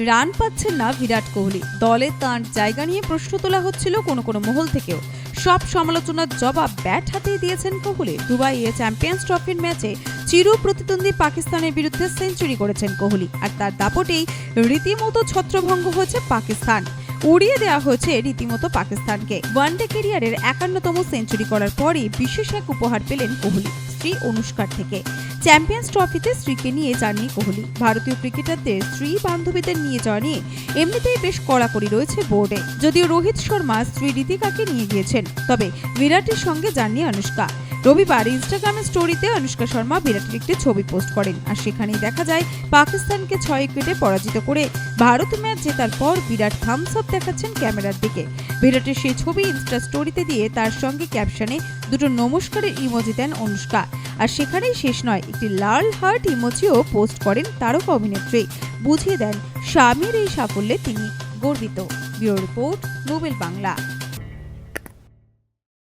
Run পাচ্ছেন না বিরাট কোহলি। দলে তাঁর জায়গা নিয়ে প্রশ্ন তোলা হচ্ছিল কোনো কোনো মহল থেকেও। সব সমালোচনার জবাব ব্যাট হাতেই দিয়েছেন কোহলি। দুবাইয়ে চ্যাম্পিয়ন্স ট্রফির ম্যাচে চির প্রতিদ্বন্দ্বী পাকিস্তানের বিরুদ্ধে সেঞ্চুরি করেছেন কোহলি। আর তার দাপটেই রীতিমতো ছত্রভঙ্গ হয়েছে পাকিস্তান। উড়িয়ে দেওয়া হয়েছে রীতিমতো পাকিস্তানকে। ওয়ানডে ক্যারিয়ারের 51তম সেঞ্চুরি করার পরই বিশেষ এক উপহার পেলেন কোহলি স্ত্রী অনুষ্কার থেকে। চ্যাম্পিয়ন্স ট্রফিতে স্ত্রীকে নিয়ে যাননি কোহলি। ভারতীয় ক্রিকেটারদের স্ত্রী বান্ধবীদের নিয়ে যাওয়া নিয়ে এমনিতেই বেশ কড়াকড়ি রয়েছে বোর্ডে। যদিও রোহিত শর্মা স্ত্রী ঋতিকাকে নিয়ে গিয়েছেন, তবে বিরাটের সঙ্গে যাননি অনুষ্কা। রবিবার ইনস্টাগ্রামের স্টোরিতে অনুষ্কা শর্মা বিরাটের একটি ছবি পোস্ট করেন, আর সেখানেই দেখা যায় পাকিস্তানকে 6 উইকেটে পরাজিত করে ভারত ম্যাচ জেতার পর বিরাট থামস আপ দেখাচ্ছেন ক্যামেরার দিকে। বিরাটের সেই ছবি ইনস্টা স্টোরিতে দিয়ে তার সঙ্গে ক্যাপশনে দুটো নমস্কারের ইমোজি দেন অনুষ্কা। আর সেখানেই শেষ নয়, একটি লাল হার্ট ইমোজিও পোস্ট করেন তারকা অভিনেত্রী। বুঝিয়ে দেন স্বামীর এই সাফল্যে তিনি গর্বিত। Bureau report, Nobel Bangla.